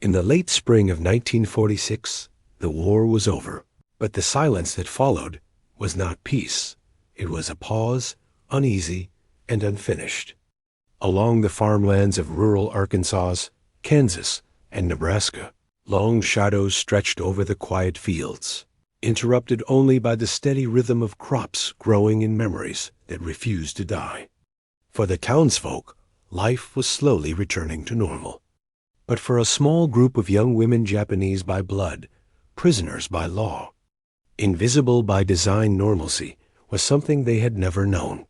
In the late spring of 1946, the war was over, but the silence that followed was not peace. It was a pause, uneasy and unfinished. Along the farmlands of rural Arkansas, Kansas, and Nebraska, long shadows stretched over the quiet fields, interrupted only by the steady rhythm of crops growing in memories that refused to die. For the townsfolk, life was slowly returning to normal. But for a small group of young women, Japanese by blood, prisoners by law, invisible by design, normalcy was something they had never known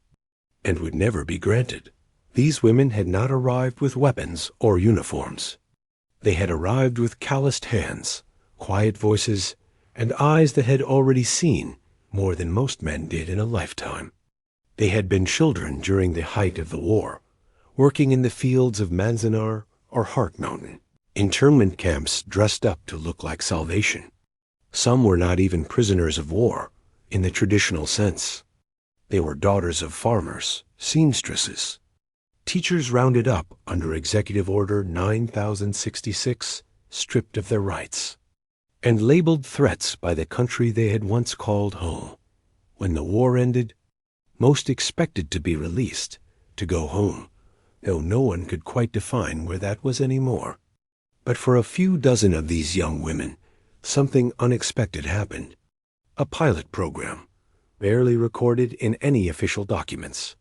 and would never be granted. These women had not arrived with weapons or uniforms. They had arrived with calloused hands, quiet voices, and eyes that had already seen more than most men did in a lifetime. They had been children during the height of the war, working in the fields of Manzanar or Heart Mountain, internment camps dressed up to look like salvation. Some were not even prisoners of war in the traditional sense. They were daughters of farmers, seamstresses, teachers rounded up under Executive Order 9066, stripped of their rights, and labeled threats by the country they had once called home. When the war ended, most expected to be released, to go home, though no one could quite define where that was anymore. But for a few dozen of these young women, something unexpected happened. A pilot program, barely recorded in any official documents,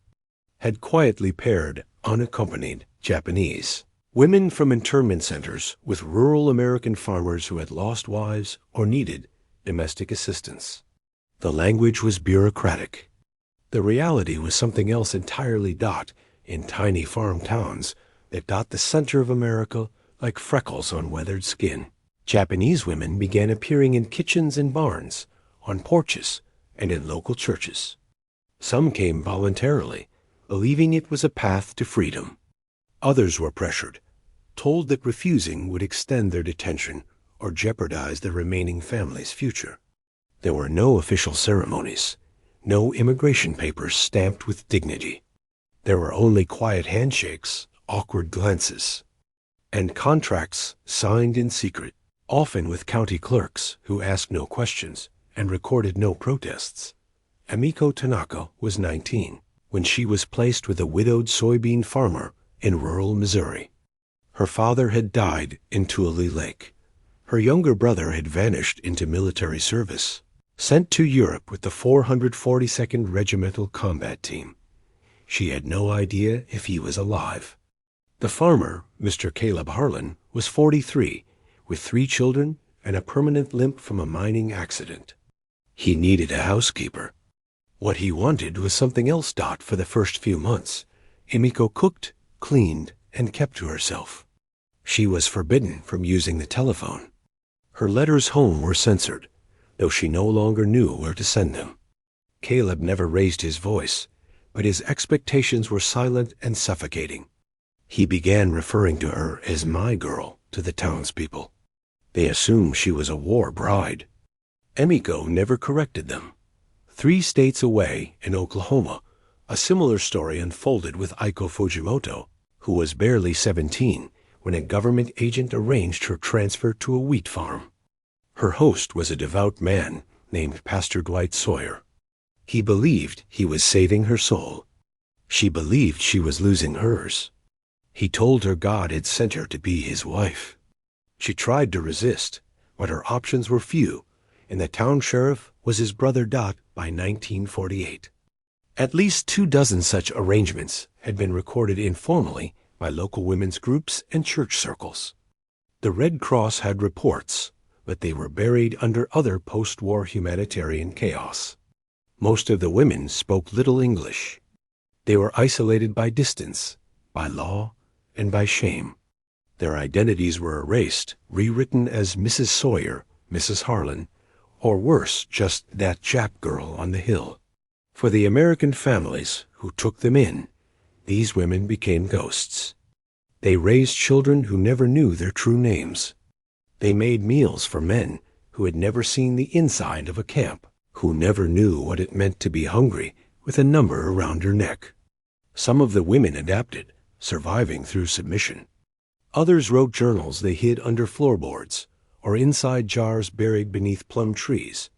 had quietly paired unaccompanied Japanese women from internment centers with rural American farmers who had lost wives or needed domestic assistance. The language was bureaucratic. The reality was something else entirely. In tiny farm towns that dot the center of America like freckles on weathered skin, Japanese women began appearing in kitchens and barns, on porches, and in local churches. Some came voluntarily, believing it was a path to freedom. Others were pressured, told that refusing would extend their detention or jeopardize the remaining family's future. There were no official ceremonies, no immigration papers stamped with dignity. There were only quiet handshakes, awkward glances, and contracts signed in secret, often with county clerks who asked no questions and recorded no protests. Emiko Tanaka was 19 when she was placed with a widowed soybean farmer in rural Missouri. Her father had died in Tule Lake. Her younger brother had vanished into military service, sent to Europe with the 442nd Regimental Combat Team. She had no idea if he was alive. The farmer, Mr. Caleb Harlan, was 43, with 3 children and a permanent limp from a mining accident. He needed a housekeeper. What he wanted was something else. For the first few months, Emiko cooked, cleaned, and kept to herself. She was forbidden from using the telephone. Her letters home were censored, though she no longer knew where to send them. Caleb never raised his voice, but his expectations were silent and suffocating. He began referring to her as "my girl" to the townspeople. They assumed she was a war bride. Emiko never corrected them. 3 states away, in Oklahoma, a similar story unfolded with Aiko Fujimoto, who was barely 17 when a government agent arranged her transfer to a wheat farm. Her host was a devout man named Pastor Dwight Sawyer. He believed he was saving her soul. She believed she was losing hers. He told her God had sent her to be his wife. She tried to resist, but her options were few, and the town sheriff was his brother Dot by 1948. At least 24 such arrangements had been recorded informally by local women's groups and church circles. The Red Cross had reports, but they were buried under other post-war humanitarian chaos. Most of the women spoke little English. They were isolated by distance, by law, and by shame. Their identities were erased, rewritten as Mrs. Sawyer, Mrs. Harlan, or worse, just that Jap girl on the hill. For the American families who took them in, these women became ghosts. They raised children who never knew their true names. They made meals for men who had never seen the inside of a camp, who never knew what it meant to be hungry with a number around your neck. Some of the women adapted, surviving through submission. Others wrote journals they hid under floorboards or inside jars buried beneath plum trees.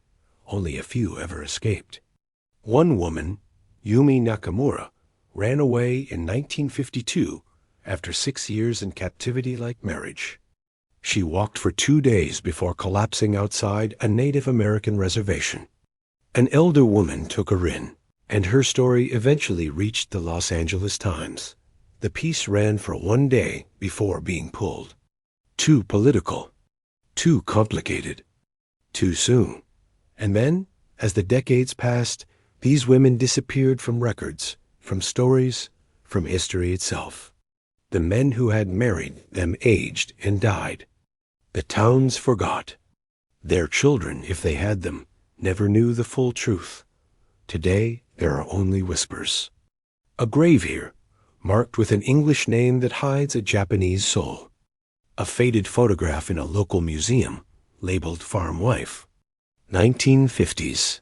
Only a few ever escaped. One woman, Yumi Nakamura, ran away in 1952 after 6 years in captivity like marriage. She walked for 2 days before collapsing outside a Native American reservation. An elder woman took her in, and her story eventually reached the Los Angeles Times. The piece ran for 1 day before being pulled. Too political, too complicated, too soon. And then, as the decades passed, these women disappeared from records, from stories, from history itself. The men who had married them aged and died. The towns forgot. Their children, if they had them, never knew the full truth. Today, there are only whispers. A grave here, marked with an English name that hides a Japanese soul. A faded photograph in a local museum, labeled Farm Wife. 1950s.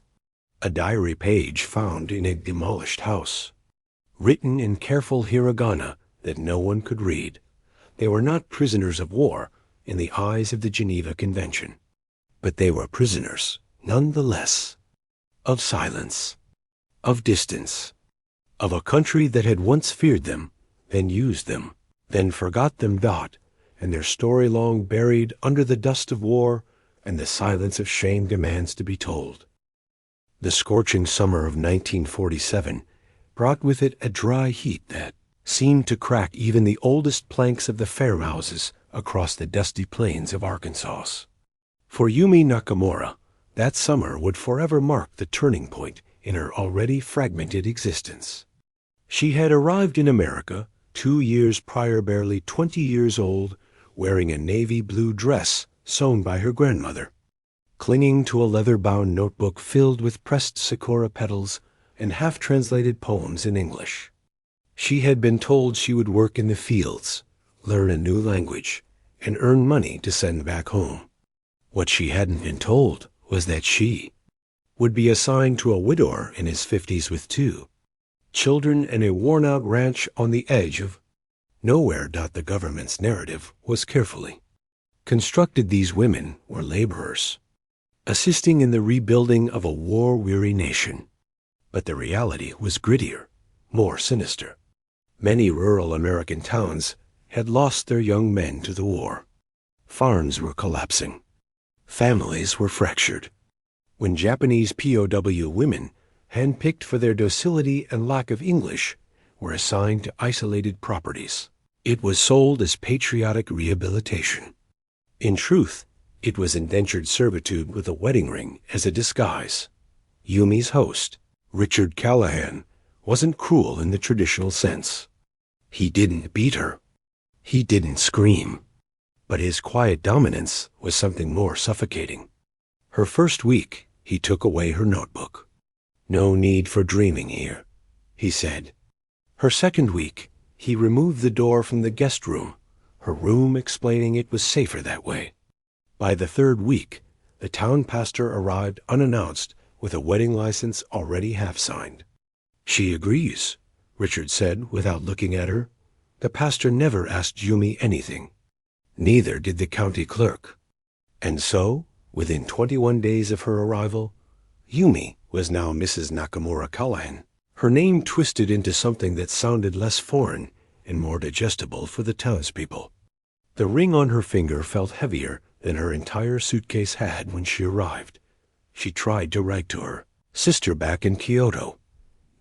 A diary page found in a demolished house. Written in careful hiragana that no one could read. They were not prisoners of war in the eyes of the Geneva Convention. But they were prisoners, nonetheless, of silence, of distance, of a country that had once feared them, then used them, then forgot them not, and their story long buried under the dust of war, and the silence of shame demands to be told. The scorching summer of 1947 brought with it a dry heat that seemed to crack even the oldest planks of the farmhouses across the dusty plains of Arkansas. For Yumi Nakamura, that summer would forever mark the turning point in her already fragmented existence. She had arrived in America 2 years prior, barely 20 years old, wearing a navy blue dress sewn by her grandmother, clinging to a leather-bound notebook filled with pressed sakura petals and half-translated poems in English. She had been told she would work in the fields, learn a new language, and earn money to send back home. What she hadn't been told was that she would be assigned to a widower in his 50s with 2 children and a worn-out ranch on the edge of nowhere. The government's narrative was carefully constructed. These women were laborers, assisting in the rebuilding of a war-weary nation. But the reality was grittier, more sinister. Many rural American towns had lost their young men to the war. Farms were collapsing. Families were fractured. When Japanese POW women, handpicked for their docility and lack of English, were assigned to isolated properties, it was sold as patriotic rehabilitation. In truth, it was indentured servitude with a wedding ring as a disguise. Yumi's host, Richard Callahan, wasn't cruel in the traditional sense. He didn't beat her. He didn't scream. But his quiet dominance was something more suffocating. Her first week, he took away her notebook. "No need for dreaming here," he said. Her second week, he removed the door from the guest room, her room, explaining it was safer that way. By the third week, the town pastor arrived unannounced with a wedding license already half-signed. "She agrees," Richard said without looking at her. The pastor never asked Yumi anything. Neither did the county clerk. And so, within 21 days of her arrival, Yumi was now Mrs. Nakamura Callahan, her name twisted into something that sounded less foreign and more digestible for the townspeople. The ring on her finger felt heavier than her entire suitcase had when she arrived. She tried to write to her sister back in Kyoto,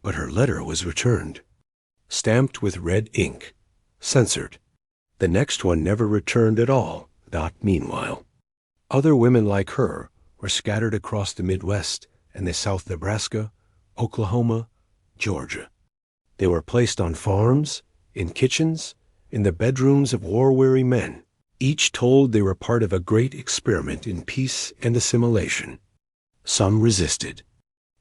but her letter was returned, stamped with red ink, censored. The next one never returned at all. Meanwhile, other women like her were scattered across the Midwest and the South Nebraska, Oklahoma, Georgia. They were placed on farms, in kitchens, in the bedrooms of war-weary men, each told they were part of a great experiment in peace and assimilation. Some resisted.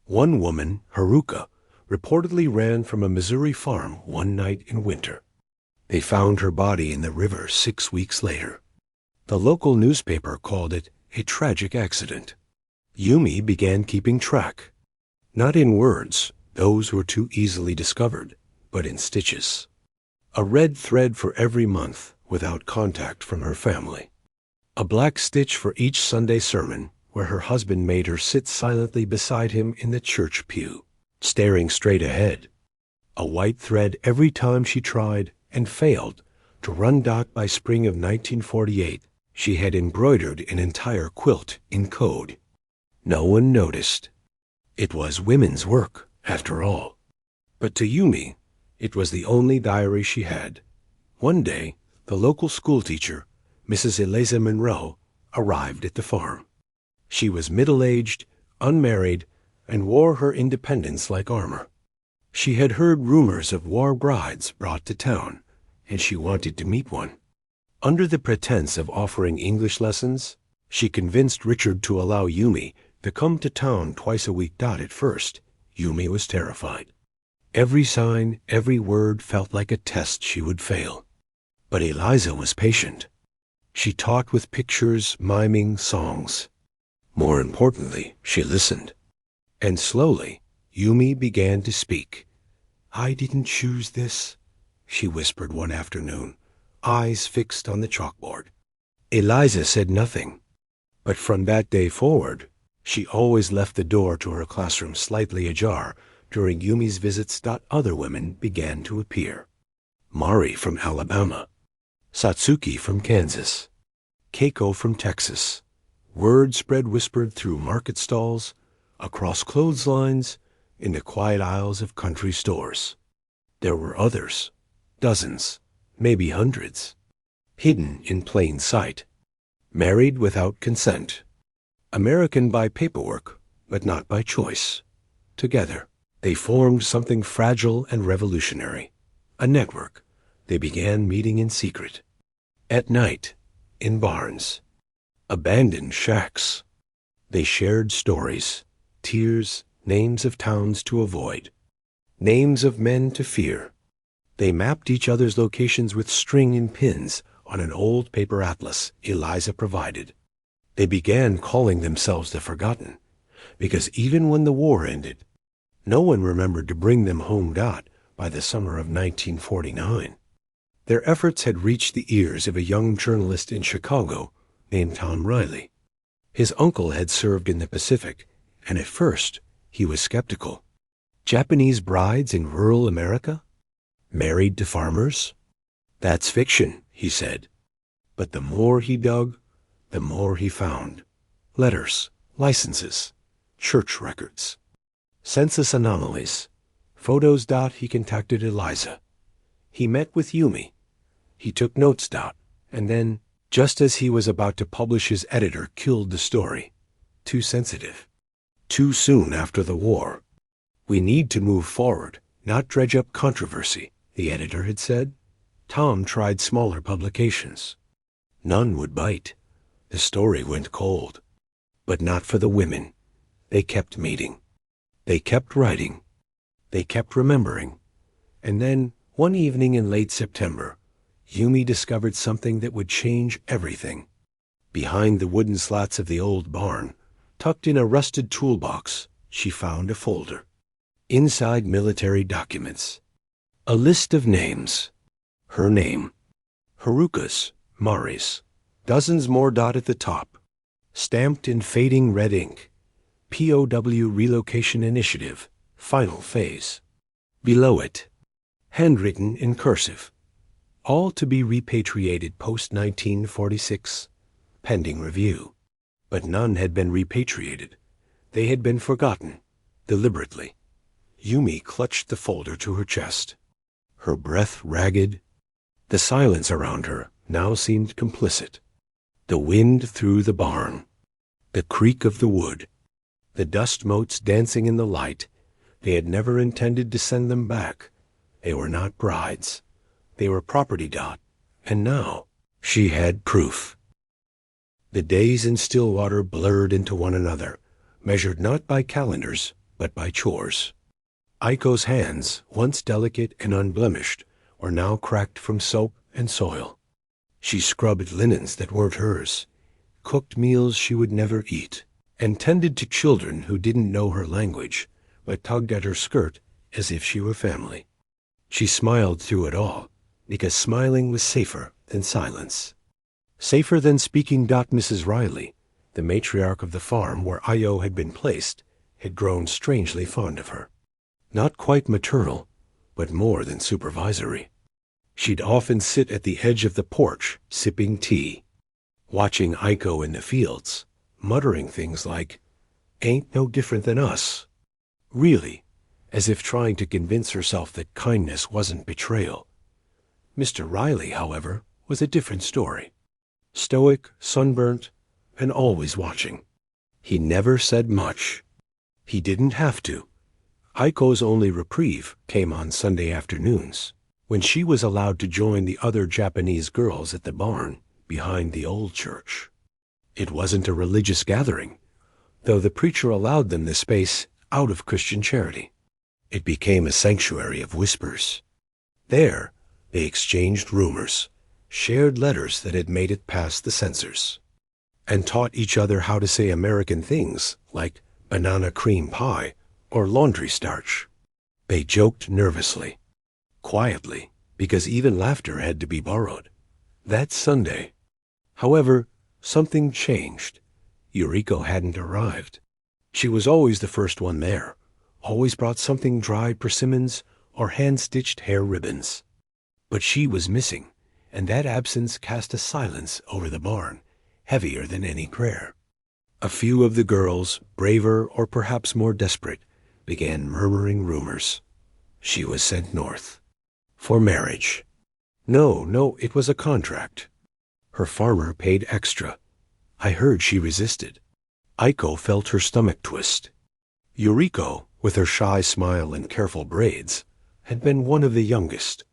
One woman, Haruka, reportedly ran from a Missouri farm one night in winter. They found her body in the river 6 weeks later. The local newspaper called it a tragic accident. Yumi began keeping track, not in words, those were too easily discovered, but in stitches. A red thread for every month without contact from her family. A black stitch for each Sunday sermon, where her husband made her sit silently beside him in the church pew, staring straight ahead. A white thread every time she tried, and failed, to run dot. By spring of 1948. She had embroidered an entire quilt in code. No one noticed. It was women's work, after all. But to Yumi, it was the only diary she had. One day, the local schoolteacher, Mrs. Eliza Monroe, arrived at the farm. She was middle-aged, unmarried, and wore her independence like armor. She had heard rumors of war brides brought to town, and she wanted to meet one. Under the pretense of offering English lessons, she convinced Richard to allow Yumi to come to town twice a week. At first, Yumi was terrified. Every sign, every word felt like a test she would fail. But Eliza was patient. She taught with pictures, miming, songs. More importantly, she listened. And slowly, Yumi began to speak. "I didn't choose this," she whispered one afternoon, eyes fixed on the chalkboard. Eliza said nothing. But from that day forward, she always left the door to her classroom slightly ajar during Yumi's visits. Other women began to appear. Mari from Alabama, Satsuki from Kansas, Keiko from Texas. Word spread whispered through market stalls, across clotheslines, in the quiet aisles of country stores. There were others, dozens, maybe hundreds, hidden in plain sight, married without consent, American by paperwork, but not by choice. Together, they formed something fragile and revolutionary, a network. They began meeting in secret, at night, in barns, abandoned shacks. They shared stories, tears, names of towns to avoid, names of men to fear. They mapped each other's locations with string and pins on an old paper atlas Eliza provided. They began calling themselves the Forgotten, because even when the war ended, no one remembered to bring them home. By the summer of 1949, their efforts had reached the ears of a young journalist in Chicago named Tom Riley. His uncle had served in the Pacific, and at first he was skeptical. Japanese brides in rural America? Married to farmers? That's fiction, he said. But the more he dug, the more he found. Letters, licenses, church records, census anomalies, photos. He contacted Eliza. He met with Yumi. He took notes. And then, just as he was about to publish, his editor killed the story. Too sensitive. Too soon after the war. "We need to move forward, not dredge up controversy," the editor had said. Tom tried smaller publications. None would bite. The story went cold. But not for the women. They kept meeting. They kept writing. They kept remembering. And then, one evening in late September, Yumi discovered something that would change everything. Behind the wooden slats of the old barn, tucked in a rusted toolbox, she found a folder. Inside, military documents. A list of names. Her name. Haruka's, Mari's. Dozens more. At the top. Stamped in fading red ink. POW Relocation Initiative. Final phase. Below it, handwritten in cursive. All to be repatriated post-1946. Pending review. But none had been repatriated. They had been forgotten, deliberately. Yumi clutched the folder to her chest, her breath ragged. The silence around her now seemed complicit. The wind through the barn, the creak of the wood, the dust motes dancing in the light. They had never intended to send them back. They were not brides. They were property. And now she had proof. The days in Stillwater blurred into one another, measured not by calendars, but by chores. Aiko's hands, once delicate and unblemished, were now cracked from soap and soil. She scrubbed linens that weren't hers, cooked meals she would never eat, and tended to children who didn't know her language, but tugged at her skirt as if she were family. She smiled through it all, because smiling was safer than silence. Safer than speaking. Mrs. Riley, the matriarch of the farm where Io had been placed, had grown strangely fond of her. Not quite maternal, but more than supervisory. She'd often sit at the edge of the porch, sipping tea, watching Iko in the fields, muttering things like, "Ain't no different than us." Really, as if trying to convince herself that kindness wasn't betrayal. Mr. Riley, however, was a different story. Stoic, sunburnt, and always watching. He never said much. He didn't have to. Aiko's only reprieve came on Sunday afternoons, when she was allowed to join the other Japanese girls at the barn behind the old church. It wasn't a religious gathering, though the preacher allowed them the space out of Christian charity. It became a sanctuary of whispers. There, they exchanged rumors, shared letters that had made it past the censors, and taught each other how to say American things like banana cream pie or laundry starch. They joked nervously, quietly, because even laughter had to be borrowed. That Sunday, however, something changed. Yuriko hadn't arrived. She was always the first one there, always brought something dried persimmons or hand-stitched hair ribbons. But she was missing, and that absence cast a silence over the barn, heavier than any prayer. A few of the girls, braver or perhaps more desperate, began murmuring rumors. She was sent north. For marriage. No, it was a contract. Her farmer paid extra. I heard she resisted. Aiko felt her stomach twist. Yuriko, with her shy smile and careful braids, had been one of the youngest,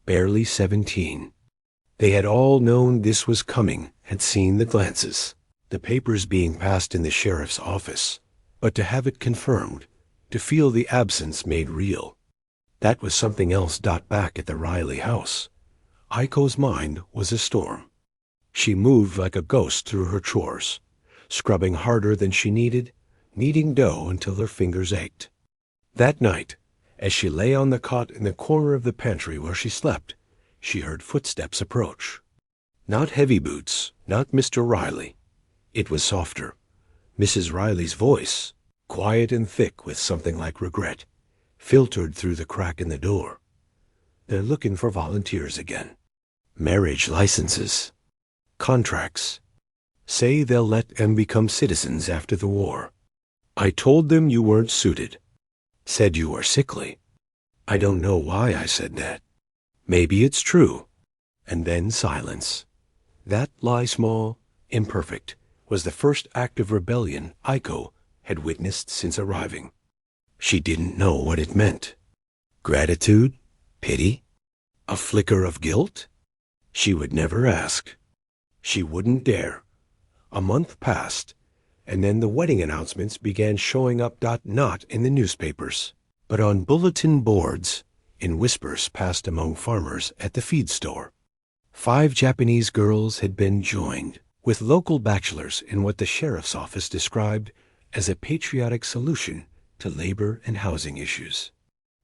barely 17. They had all known this was coming, had seen the glances, the papers being passed in the sheriff's office, but to have it confirmed, to feel the absence made real, that was something else. Back at the Riley house, Aiko's mind was a storm. She moved like a ghost through her chores, scrubbing harder than she needed, kneading dough until her fingers ached. That night, as she lay on the cot in the corner of the pantry where she slept, she heard footsteps approach. Not heavy boots, not Mr. Riley. It was softer. Mrs. Riley's voice, quiet and thick with something like regret, filtered through the crack in the door. They're looking for volunteers again. Marriage licenses. Contracts. Say they'll let them become citizens after the war. I told them you weren't suited. Said you were sickly. I don't know why I said that. Maybe it's true. And then silence. That lie, small, imperfect, was the first act of rebellion Aiko had witnessed since arriving. She didn't know what it meant. Gratitude? Pity? A flicker of guilt? She would never ask. She wouldn't dare. A month passed, and then the wedding announcements began showing up not in the newspapers, but on bulletin boards, in whispers passed among farmers at the feed store. 5 Japanese girls had been joined, with local bachelors in what the sheriff's office described as a patriotic solution to labor and housing issues.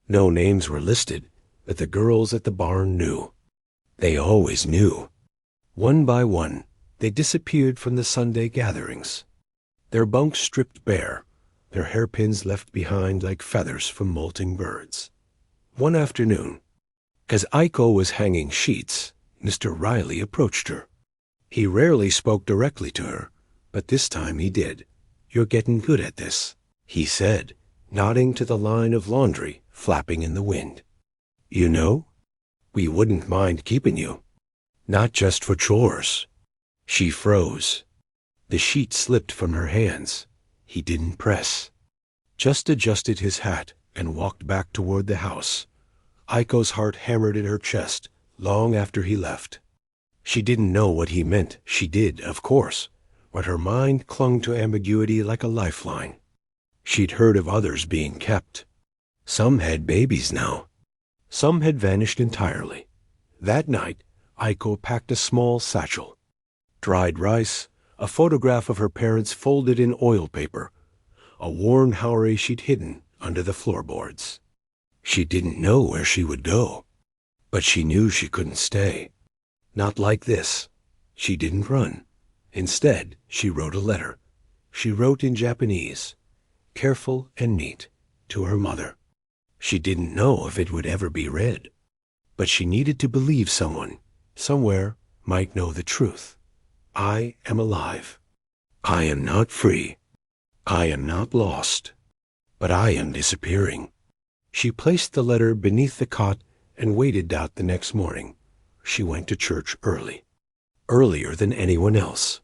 No names were listed, but the girls at the barn knew. They always knew. One by one, they disappeared from the Sunday gatherings, their bunks stripped bare, their hairpins left behind like feathers from molting birds. One afternoon, as Aiko was hanging sheets, Mr. Riley approached her. He rarely spoke directly to her, but this time he did. "You're getting good at this," he said, nodding to the line of laundry flapping in the wind. "You know, we wouldn't mind keeping you. Not just for chores." She froze. The sheet slipped from her hands. He didn't press. Just adjusted his hat and walked back toward the house. Aiko's heart hammered in her chest long after he left. She didn't know what he meant. She did, of course, but her mind clung to ambiguity like a lifeline. She'd heard of others being kept. Some had babies now. Some had vanished entirely. That night, Aiko packed a small satchel. Dried rice, a photograph of her parents folded in oil paper, a worn Howry she'd hidden under the floorboards. She didn't know where she would go, but she knew she couldn't stay. Not like this. She didn't run. Instead, she wrote a letter. She wrote in Japanese, careful and neat, to her mother. She didn't know if it would ever be read, but she needed to believe someone, somewhere, might know the truth. I am alive. I am not free. I am not lost. But I am disappearing. She placed the letter beneath the cot and waited out the next morning. She went to church early, earlier than anyone else.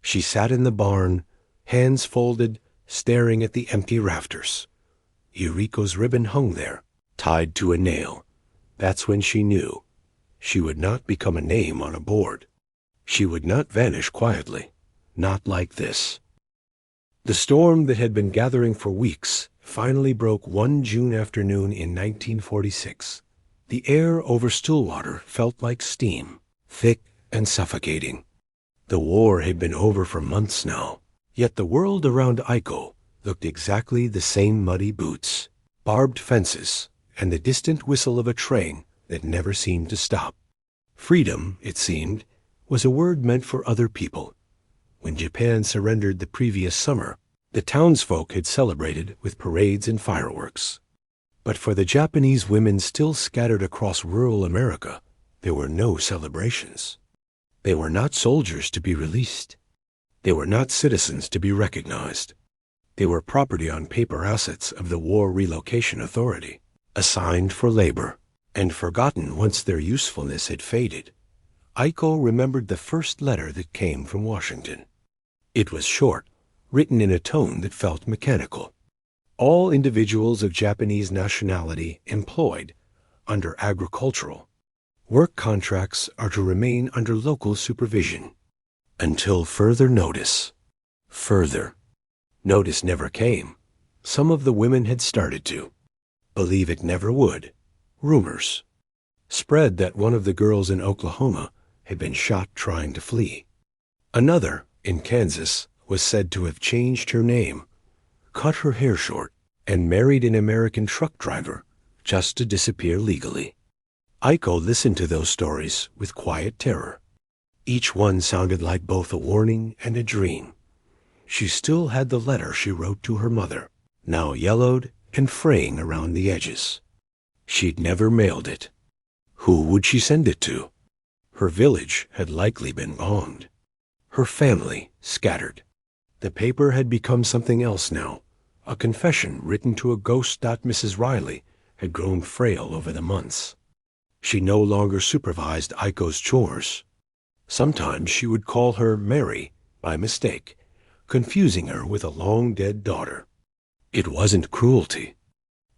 She sat in the barn, hands folded, staring at the empty rafters. Yuriko's ribbon hung there, tied to a nail. That's when she knew. She would not become a name on a board. She would not vanish quietly. Not like this. The storm that had been gathering for weeks finally broke one June afternoon in 1946. The air over Stillwater felt like steam, thick and suffocating. The war had been over for months now, yet the world around Aiko looked exactly the same: muddy boots, barbed fences, and the distant whistle of a train that never seemed to stop. Freedom, it seemed, was a word meant for other people. When Japan surrendered the previous summer, the townsfolk had celebrated with parades and fireworks. But for the Japanese women still scattered across rural America, there were no celebrations. They were not soldiers to be released. They were not citizens to be recognized. They were property on paper assets of the War Relocation Authority, assigned for labor, and forgotten once their usefulness had faded. Aiko remembered the first letter that came from Washington. It was short, written in a tone that felt mechanical. All individuals of Japanese nationality employed under agricultural work contracts are to remain under local supervision until further notice. Further notice never came. Some of the women had started to believe it never would. Rumors spread that one of the girls in Oklahoma had been shot trying to flee. Another, in Kansas, was said to have changed her name, cut her hair short, and married an American truck driver just to disappear legally. Aiko listened to those stories with quiet terror. Each one sounded like both a warning and a dream. She still had the letter she wrote to her mother, now yellowed and fraying around the edges. She'd never mailed it. Who would she send it to? Her village had likely been bombed. Her family scattered. The paper had become something else now. A confession written to a ghost. Mrs. Riley had grown frail over the months. She no longer supervised Aiko's chores. Sometimes she would call her Mary by mistake, confusing her with a long-dead daughter. It wasn't cruelty.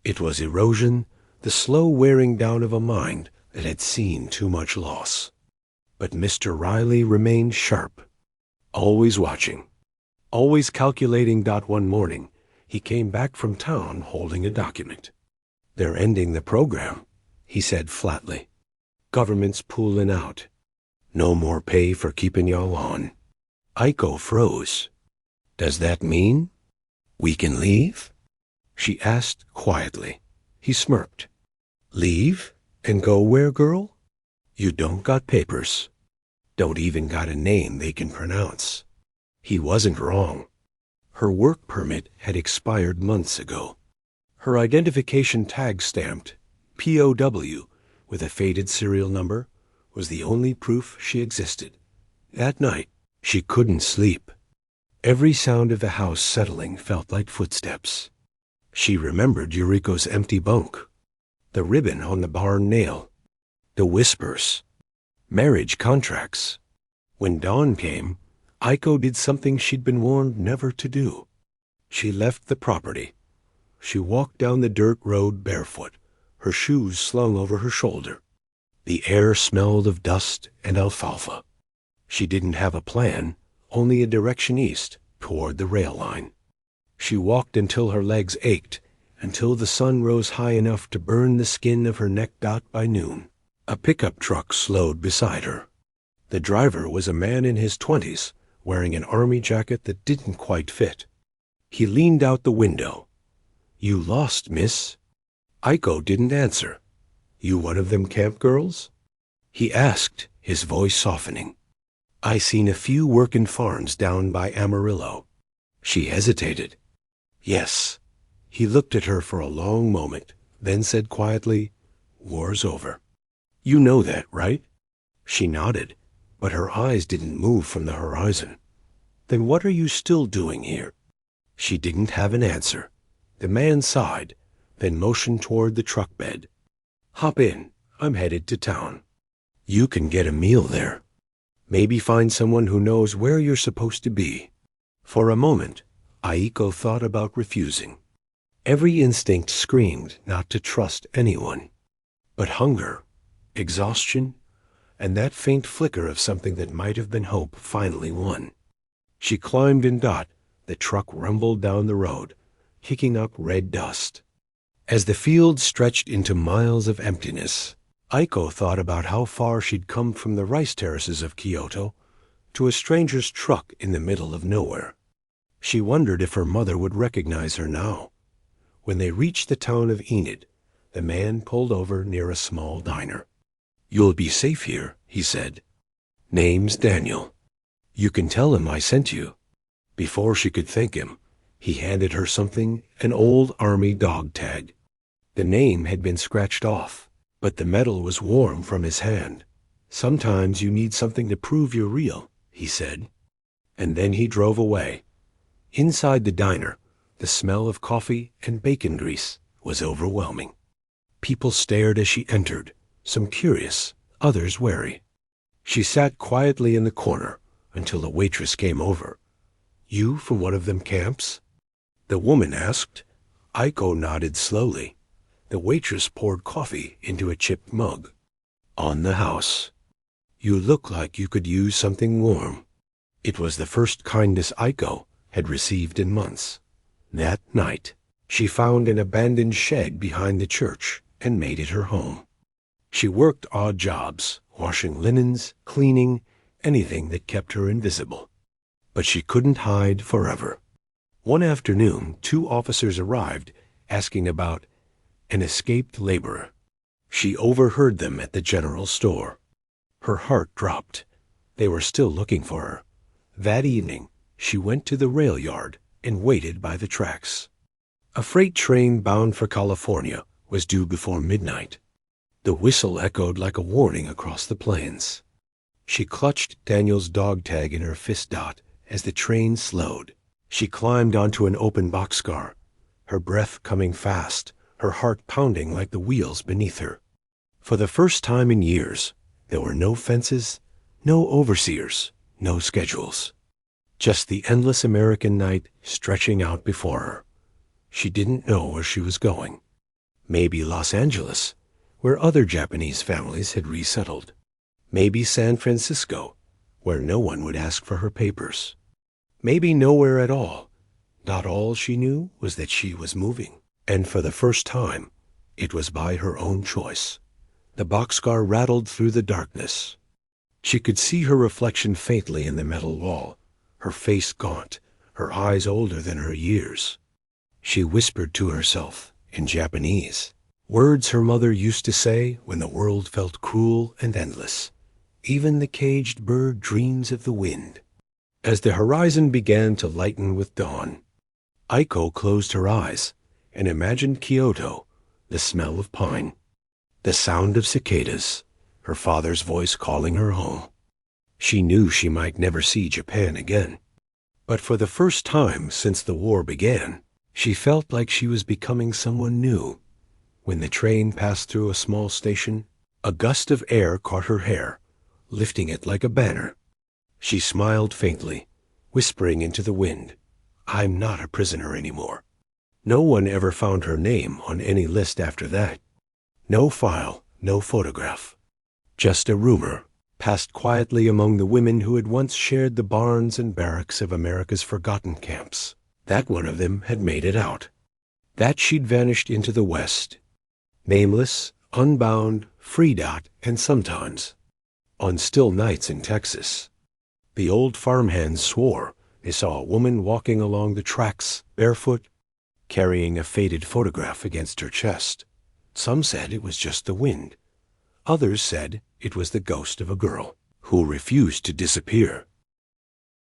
It was erosion, the slow wearing down of a mind that had seen too much loss. But Mr. Riley remained sharp, always watching, always calculating. One morning, he came back from town holding a document. "They're ending the program," he said flatly. "Government's pulling out. No more pay for keeping y'all on." Aiko froze. "Does that mean we can leave?" she asked quietly. He smirked. "Leave? And go where, girl? You don't got papers. Don't even got a name they can pronounce." He wasn't wrong. Her work permit had expired months ago. Her identification tag stamped POW with a faded serial number was the only proof she existed. That night, she couldn't sleep. Every sound of the house settling felt like footsteps. She remembered Yuriko's empty bunk, the ribbon on the barn nail, the whispers, marriage contracts. When dawn came, Aiko did something she'd been warned never to do. She left the property. She walked down the dirt road barefoot, her shoes slung over her shoulder. The air smelled of dust and alfalfa. She didn't have a plan, only a direction east, toward the rail line. She walked until her legs ached, until the sun rose high enough to burn the skin of her neck. By noon, a pickup truck slowed beside her. The driver was a man in his 20s, wearing an army jacket that didn't quite fit. He leaned out the window. "You lost, miss." Aiko didn't answer. "You one of them camp girls?" he asked, his voice softening. I seen a few workin' farms down by Amarillo. She hesitated. Yes. He looked at her for a long moment, then said quietly, War's over. You know that, right? She nodded, but her eyes didn't move from the horizon. Then what are you still doing here? She didn't have an answer. The man sighed, then motioned toward the truck bed. Hop in. I'm headed to town. You can get a meal there. Maybe find someone who knows where you're supposed to be. For a moment, Aiko thought about refusing. Every instinct screamed not to trust anyone. But hunger, exhaustion, and that faint flicker of something that might have been hope finally won. She climbed in. The truck rumbled down the road, kicking up red dust. As the field stretched into miles of emptiness, Aiko thought about how far she'd come from the rice terraces of Kyoto to a stranger's truck in the middle of nowhere. She wondered if her mother would recognize her now. When they reached the town of Enid, the man pulled over near a small diner. You'll be safe here, he said. Name's Daniel. You can tell him I sent you. Before she could thank him, he handed her something, an old army dog tag. The name had been scratched off, but the metal was warm from his hand. Sometimes you need something to prove you're real, he said. And then he drove away. Inside the diner, the smell of coffee and bacon grease was overwhelming. People stared as she entered, some curious, others wary. She sat quietly in the corner until a waitress came over. You from one of them camps? The woman asked. Aiko nodded slowly. The waitress poured coffee into a chipped mug. On the house. You look like you could use something warm. It was the first kindness Aiko had received in months. That night, she found an abandoned shed behind the church and made it her home. She worked odd jobs, washing linens, cleaning, anything that kept her invisible. But she couldn't hide forever. One afternoon, 2 officers arrived asking about an escaped laborer. She overheard them at the general store. Her heart dropped. They were still looking for her. That evening, she went to the rail yard and waited by the tracks. A freight train bound for California was due before midnight. The whistle echoed like a warning across the plains. She clutched Daniel's dog tag in her fist. As the train slowed, she climbed onto an open boxcar, her breath coming fast, her heart pounding like the wheels beneath her. For the first time in years, there were no fences, no overseers, no schedules. Just the endless American night stretching out before her. She didn't know where she was going. Maybe Los Angeles, where other Japanese families had resettled. Maybe San Francisco, where no one would ask for her papers. Maybe nowhere at all. Not all she knew was that she was moving. And for the first time, it was by her own choice. The boxcar rattled through the darkness. She could see her reflection faintly in the metal wall, her face gaunt, her eyes older than her years. She whispered to herself in Japanese, words her mother used to say when the world felt cruel and endless. Even the caged bird dreams of the wind. As the horizon began to lighten with dawn, Aiko closed her eyes and imagined Kyoto, the smell of pine, the sound of cicadas, her father's voice calling her home. She knew she might never see Japan again. But for the first time since the war began, she felt like she was becoming someone new. When the train passed through a small station, a gust of air caught her hair, lifting it like a banner. She smiled faintly, whispering into the wind, I'm not a prisoner anymore. No one ever found her name on any list after that. No file, no photograph. Just a rumor, passed quietly among the women who had once shared the barns and barracks of America's forgotten camps, that one of them had made it out. That she'd vanished into the West. Nameless, unbound, free. And sometimes, on still nights in Texas, the old farmhands swore they saw a woman walking along the tracks, barefoot, carrying a faded photograph against her chest. Some said it was just the wind. Others said it was the ghost of a girl who refused to disappear.